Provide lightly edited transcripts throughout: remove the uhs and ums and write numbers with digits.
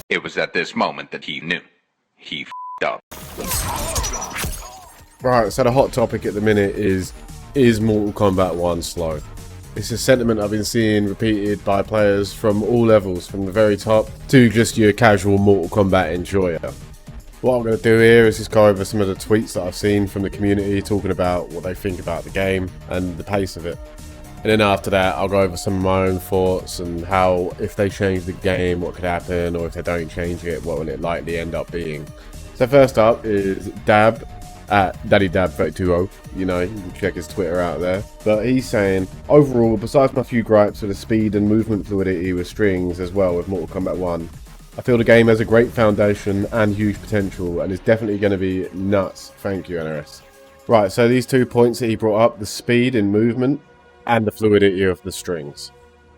It was at this moment that he knew. He f***ed up. Right, so the hot topic at the minute is Mortal Kombat 1 slow? It's a sentiment I've been seeing repeated by players from all levels, from the very top to just your casual Mortal Kombat enjoyer. What I'm going to do here is just go over some of the tweets that I've seen from the community talking about what they think about the game and the pace of it. And then after that, I'll go over some of my own thoughts and how, if they change the game, what could happen, or if they don't change it, what will it likely end up being. So first up is Dab at DaddyDab320. You know, you can check his Twitter out there. But he's saying, overall, besides my few gripes with the speed and movement fluidity with strings as well with Mortal Kombat 1, I feel the game has a great foundation and huge potential and is definitely going to be nuts. Thank you, NRS. Right, so these 2 points that he brought up, the speed in movement and the fluidity of the strings.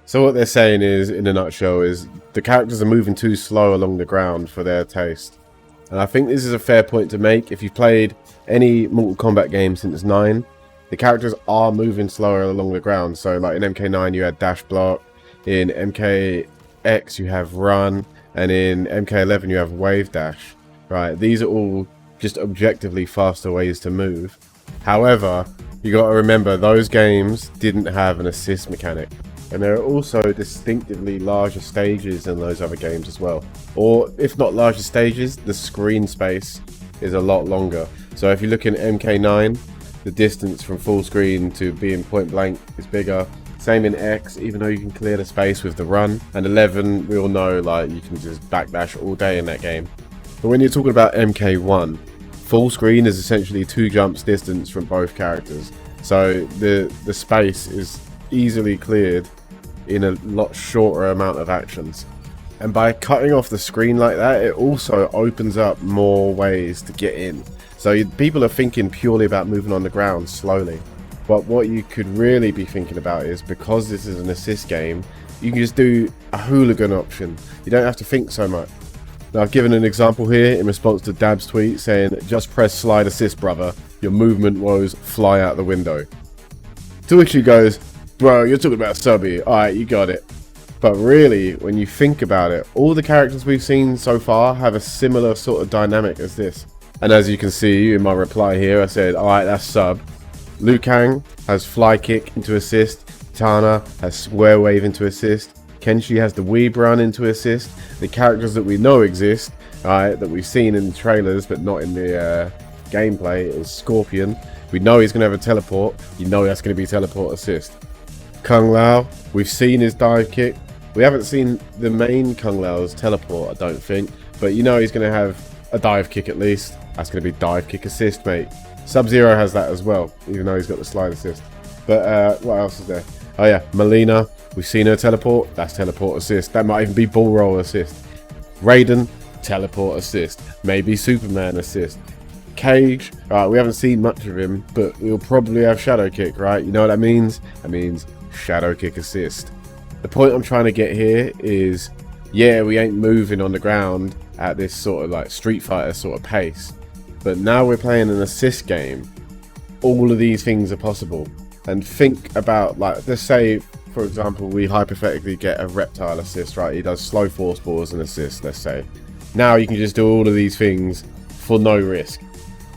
So what they're saying is, in a nutshell, is the characters are moving too slow along the ground for their taste. And I think this is a fair point to make. If you've played any Mortal Kombat game since 9, the characters are moving slower along the ground. So like in MK9 you had dash block, in MKX you have run, and in MK11 you have wave dash. Right, these are all just objectively faster ways to move. However, you got to remember those games didn't have an assist mechanic. And there are also distinctively larger stages in those other games as well. Or if not larger stages, the screen space is a lot longer. So if you look in MK9, the distance from full screen to being point blank is bigger. Same in X, even though you can clear the space with the run. And 11, we all know, like, you can just backdash all day in that game. But when you're talking about MK1, full screen is essentially 2 jumps distance from both characters. So the space is easily cleared in a lot shorter amount of actions. And by cutting off the screen like that, it also opens up more ways to get in. So people are thinking purely about moving on the ground slowly. But what you could really be thinking about is, because this is an assist game, you can just do a hooligan option. You don't have to think so much. Now I've given an example here in response to Dab's tweet saying, just press slide assist brother, your movement woes fly out the window. To which he goes, bro, you're talking about subby, alright, you got it. But really, when you think about it, all the characters we've seen so far have a similar sort of dynamic as this. And as you can see in my reply here, I said, alright, that's sub. Liu Kang has fly kick into assist, Tana has square wave into assist, Kenshi has the weeb run into assist. The characters that we know exist, that we've seen in the trailers but not in the gameplay, is Scorpion. We know he's going to have a teleport, you know that's going to be teleport assist. Kung Lao, we've seen his dive kick. We haven't seen the main Kung Lao's teleport, I don't think, but you know he's going to have a dive kick at least. That's going to be dive kick assist, mate. Sub-Zero has that as well, even though he's got the slide assist. But what else is there? Oh yeah, Melina, we've seen her teleport, that's teleport assist. That might even be ball roll assist. Raiden, teleport assist. Maybe Superman assist. Cage, we haven't seen much of him, but he'll probably have shadow kick, right? You know what that means? That means shadow kick assist. The point I'm trying to get here is, yeah, we ain't moving on the ground at this sort of like Street Fighter sort of pace, but now we're playing an assist game. All of these things are possible. And think about, like, let's say for example we hypothetically get a reptile assist, right? He does slow force balls and assist, let's say. Now you can just do all of these things for no risk,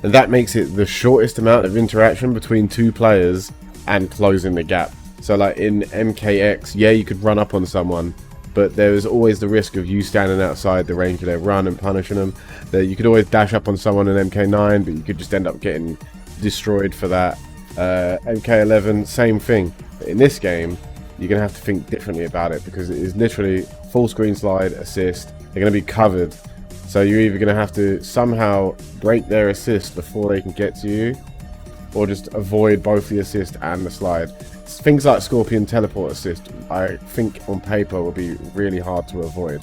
and that makes it the shortest amount of interaction between 2 players and closing the gap. So like in MKX, yeah, you could run up on someone, but there is always the risk of you standing outside the range of their run and punishing them. That you could always dash up on someone in MK9, but you could just end up getting destroyed for that. MK11, same thing. But in this game, you're going to have to think differently about it, because it is literally full screen slide, assist. They're going to be covered. So you're either going to have to somehow break their assist before they can get to you, or just avoid both the assist and the slide. Things like Scorpion teleport assist, I think on paper will be really hard to avoid.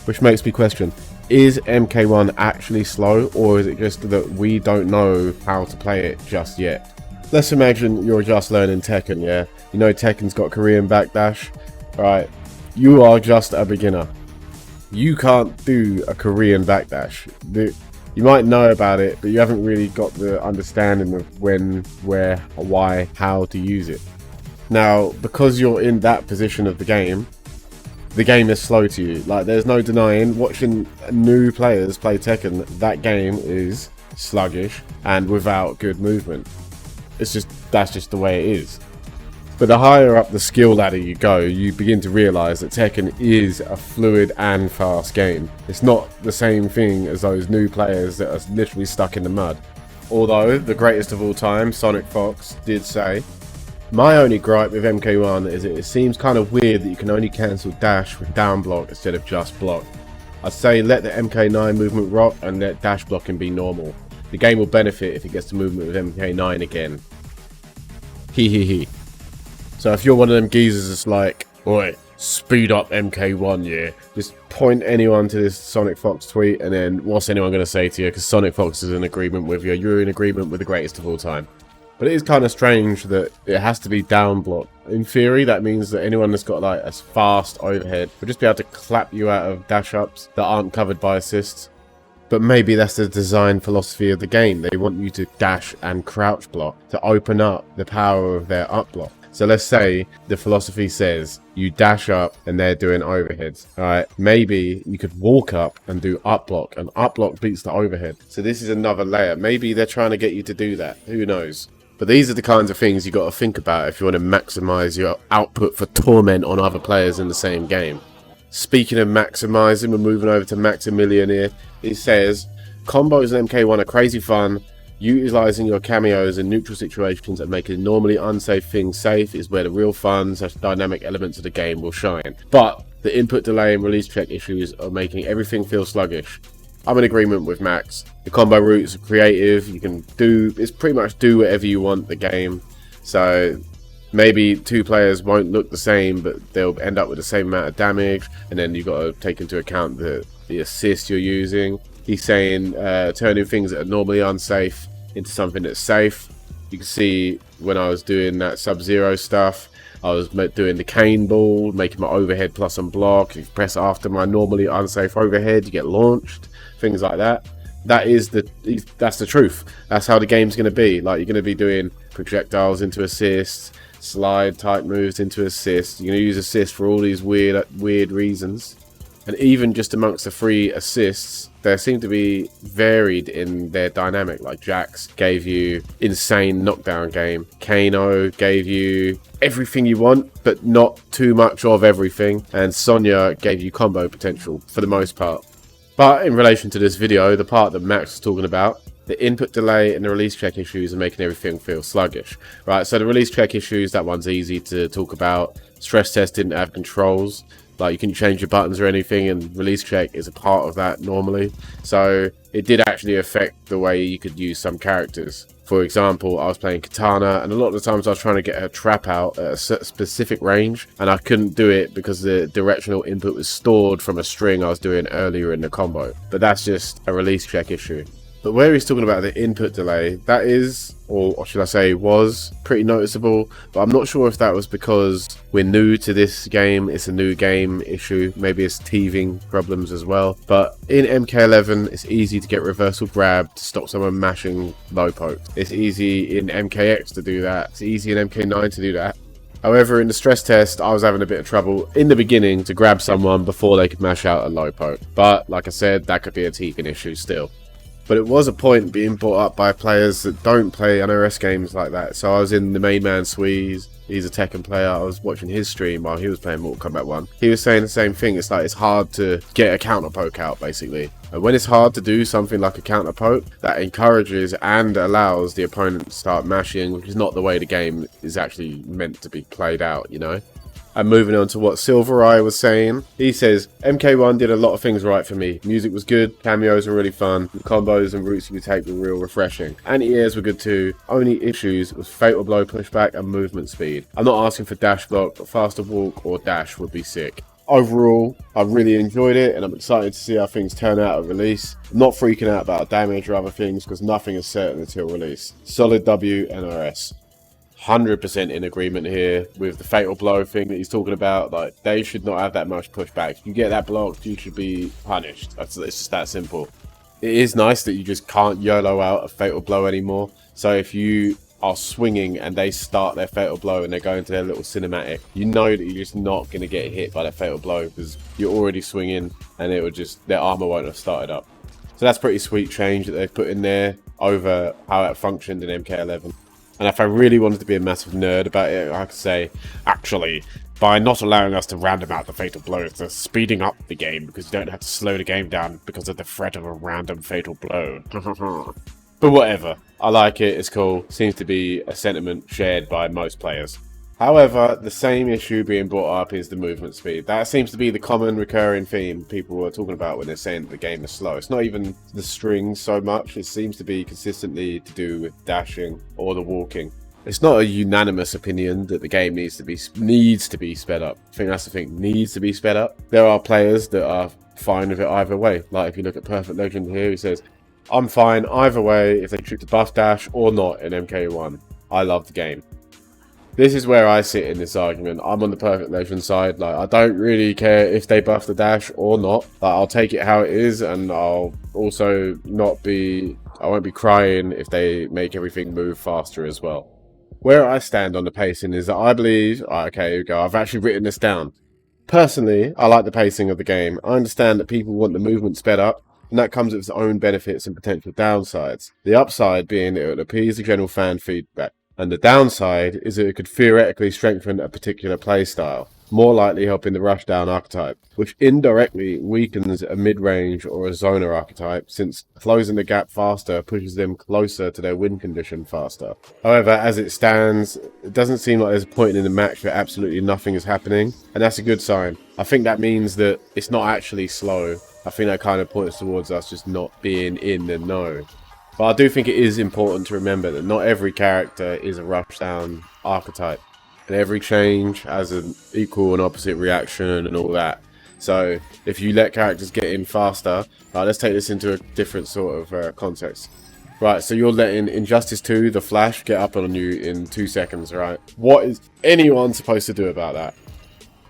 Which makes me question, is MK1 actually slow, or is it just that we don't know how to play it just yet? Let's imagine you're just learning Tekken, yeah? You know Tekken's got Korean backdash, right? You are just a beginner. You can't do a Korean backdash. You might know about it, but you haven't really got the understanding of when, where, why, how to use it. Now, because you're in that position of the game, the game is slow to you. Like, there's no denying, watching new players play Tekken, that game is sluggish and without good movement. That's just the way it is. But the higher up the skill ladder you go, you begin to realise that Tekken is a fluid and fast game. It's not the same thing as those new players that are literally stuck in the mud. Although, the greatest of all time, Sonic Fox, did say, "My only gripe with MK1 is it seems kind of weird that you can only cancel dash with down block instead of just block. I'd say let the MK9 movement rock and let dash blocking be normal. The game will benefit if it gets the movement with MK9 again." He. So if you're one of them geezers that's like, "Oi, speed up MK1, yeah," just point anyone to this Sonic Fox tweet, and then what's anyone going to say to you? Because Sonic Fox is in agreement with you. You're in agreement with the greatest of all time. But it is kind of strange that it has to be down block. In theory, that means that anyone that's got like a fast overhead will just be able to clap you out of dash ups that aren't covered by assists. But maybe that's the design philosophy of the game. They want you to dash and crouch block to open up the power of their up block. So let's say the philosophy says you dash up and they're doing overheads. Alright, maybe you could walk up and do up block, and up block beats the overhead. So this is another layer. Maybe they're trying to get you to do that. Who knows? But these are the kinds of things you got to think about if you want to maximize your output for torment on other players in the same game. Speaking of maximizing, we're moving over to Maximilian here. He says, "Combos in MK1 are crazy fun. Utilizing your cameos in neutral situations and making normally unsafe things safe is where the real fun / dynamic elements of the game will shine. But the input delay and release check issues are making everything feel sluggish." I'm in agreement with Max. The combo routes are creative. You can it's pretty much do whatever you want the game. So maybe two players won't look the same, but they'll end up with the same amount of damage. And then you've got to take into account the assist you're using. He's saying turning things that are normally unsafe into something that's safe. You can see when I was doing that Sub-Zero stuff, I was doing the cane ball, making my overhead plus unblock. If you press after my normally unsafe overhead, you get launched. Things like that. That's the truth. That's how the game's going to be. Like, you're going to be doing projectiles into assists, slide type moves into assists. You're going to use assists for all these weird reasons. And even just amongst the free assists, they seem to be varied in their dynamic. Like Jax gave you insane knockdown game. Kano gave you everything you want, but not too much of everything. And Sonya gave you combo potential for the most part. But in relation to this video, the part that Max was talking about, the input delay and the release check issues are making everything feel sluggish. Right, so the release check issues, that one's easy to talk about. Stress test didn't have controls. Like, you can change your buttons or anything, and release check is a part of that normally. So it did actually affect the way you could use some characters. For example, I was playing Katana, and a lot of the times I was trying to get her trap out at a specific range, and I couldn't do it because the directional input was stored from a string I was doing earlier in the combo. But that's just a release check issue. But where he's talking about the input delay, that is, or should I say was, pretty noticeable. But I'm not sure if that was because we're new to this game, it's a new game issue, maybe it's teething problems as well. But in MK11, it's easy to get reversal grab to stop someone mashing low poke. It's easy in MKX to do that, it's easy in MK9 to do that. However, in the stress test, I was having a bit of trouble in the beginning to grab someone before they could mash out a low poke. But like I said, that could be a teething issue still. But it was a point being brought up by players that don't play NRS games like that. So I was in the main man Squeeze. He's a Tekken player. I was watching his stream while he was playing Mortal Kombat 1. He was saying the same thing. It's like it's hard to get a counter poke out, basically. And when it's hard to do something like a counter poke, that encourages and allows the opponent to start mashing, which is not the way the game is actually meant to be played out, you know? And moving on to what Silver Eye was saying, he says, MK1 did a lot of things right for me. Music was good, cameos were really fun, the combos and routes you could take were real refreshing. Anti-airs were good too. Only issues was fatal blow pushback and movement speed. I'm not asking for dash block, but faster walk or dash would be sick. Overall, I really enjoyed it, and I'm excited to see how things turn out at release. I'm not freaking out about damage or other things, because nothing is certain until release. Solid W, NRS. 100% in agreement here with the fatal blow thing that he's talking about. Like, they should not have that much pushback. If you get that blocked, you should be punished. It's just that simple. It is nice that you just can't YOLO out a fatal blow anymore. So if you are swinging and they start their fatal blow and they're going to their little cinematic, you know that you're just not going to get hit by that fatal blow because you're already swinging and it would just, their armor won't have started up. So that's pretty sweet change that they've put in there over how it functioned in MK11. And if I really wanted to be a massive nerd about it, I could say, actually, by not allowing us to random out the fatal blows, they're speeding up the game because you don't have to slow the game down because of the threat of a random fatal blow. But whatever, I like it, it's cool, seems to be a sentiment shared by most players. However, the same issue being brought up is the movement speed. That seems to be the common recurring theme people are talking about when they're saying that the game is slow. It's not even the strings so much, it seems to be consistently to do with dashing or the walking. It's not a unanimous opinion that the game needs to be sped up. I think that's the thing, needs to be sped up. There are players that are fine with it either way. Like if you look at Perfect Legend here, he says, I'm fine either way if they choose to buff dash or not in MK1. I love the game. This is where I sit in this argument. I'm on the Perfect Legend side. Like, I don't really care if they buff the dash or not. Like, I'll take it how it is, and I'll also I won't be crying if they make everything move faster as well. Where I stand on the pacing is that I believe, okay, here we go, I've actually written this down. Personally, I like the pacing of the game. I understand that people want the movement sped up, and that comes with its own benefits and potential downsides. The upside being it would appease the general fan feedback. And the downside is that it could theoretically strengthen a particular playstyle, more likely helping the rushdown archetype, which indirectly weakens a mid-range or a zoner archetype, since closing the gap faster pushes them closer to their win condition faster. However, as it stands, it doesn't seem like there's a point in the match where absolutely nothing is happening, and that's a good sign. I think that means that it's not actually slow. I think that kind of points towards us just not being in the know. But I do think it is important to remember that not every character is a rushdown archetype. And every change has an equal and opposite reaction and all that. So if you let characters get in faster, let's take this into a different sort of context. Right, so you're letting Injustice 2, the Flash, get up on you in 2 seconds, right? What is anyone supposed to do about that?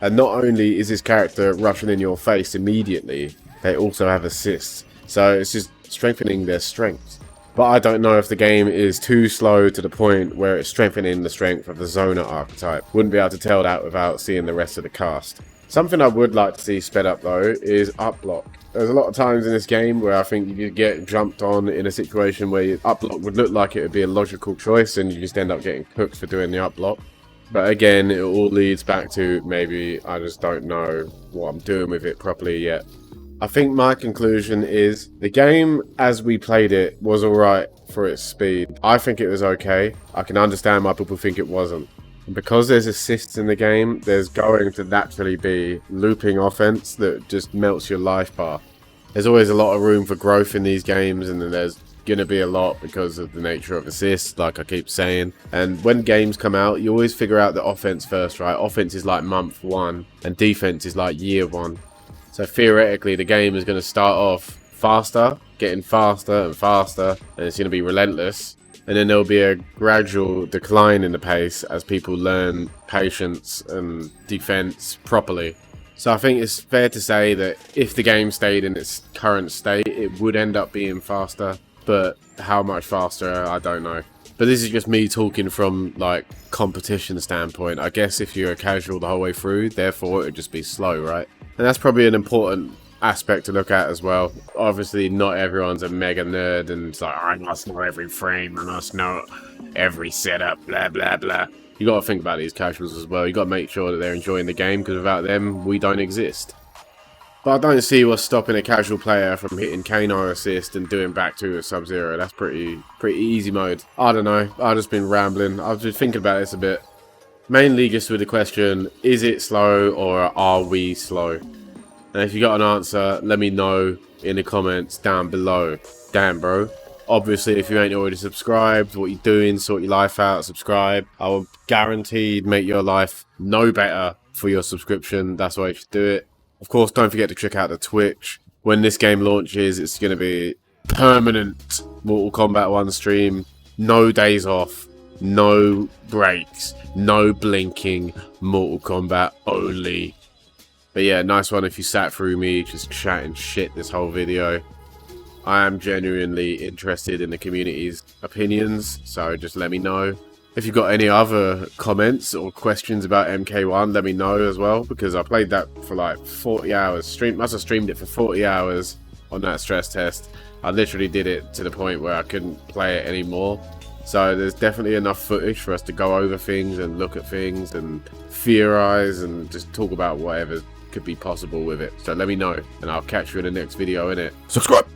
And not only is this character rushing in your face immediately, they also have assists. So it's just strengthening their strengths. But I don't know if the game is too slow to the point where it's strengthening the strength of the Zoner archetype. Wouldn't be able to tell that without seeing the rest of the cast. Something I would like to see sped up though is up block. There's a lot of times in this game where I think you get jumped on in a situation where your up block would look like it would be a logical choice and you just end up getting cooked for doing the up block. But again, it all leads back to maybe I just don't know what I'm doing with it properly yet. I think my conclusion is the game as we played it was alright for its speed. I think it was okay. I can understand why people think it wasn't. And because there's assists in the game, there's going to naturally be looping offense that just melts your life bar. There's always a lot of room for growth in these games, and then there's gonna be a lot because of the nature of assists, like I keep saying. And when games come out, you always figure out the offense first, right? Offense is like month 1, and defense is like year 1. So theoretically, the game is going to start off faster, getting faster and faster, and it's going to be relentless. And then there'll be a gradual decline in the pace as people learn patience and defense properly. So I think it's fair to say that if the game stayed in its current state, it would end up being faster. But how much faster, I don't know. But this is just me talking from like competition standpoint. I guess if you're a casual the whole way through, therefore it would just be slow, right? And that's probably an important aspect to look at as well. Obviously, not everyone's a mega nerd and it's like, I must know every frame, I must know every setup, blah, blah, blah. You got to think about these casuals as well. You got to make sure that they're enjoying the game because without them, we don't exist. But I don't see what's stopping a casual player from hitting Kano assist and doing back 2 with Sub-Zero. That's pretty easy mode. I don't know. I've just been rambling. I've been thinking about this a bit. Mainly just with the question, is it slow or are we slow? And if you got an answer, let me know in the comments down below. Damn, bro. Obviously, if you ain't already subscribed, what you doing, sort your life out, subscribe. I will guaranteed make your life no better for your subscription. That's why you should do it. Of course, don't forget to check out the Twitch. When this game launches, it's going to be permanent Mortal Kombat 1 stream. No days off. No breaks. No blinking. Mortal Kombat only. But yeah, nice one if you sat through me just chatting shit this whole video. I am genuinely interested in the community's opinions, so just let me know. If you've got any other comments or questions about MK1, let me know as well, because I played that for like 40 hours. Must have streamed it for 40 hours on that stress test. I literally did it to the point where I couldn't play it anymore. So there's definitely enough footage for us to go over things and look at things and theorize and just talk about whatever could be possible with it. So let me know, and I'll catch you in the next video, innit? Subscribe!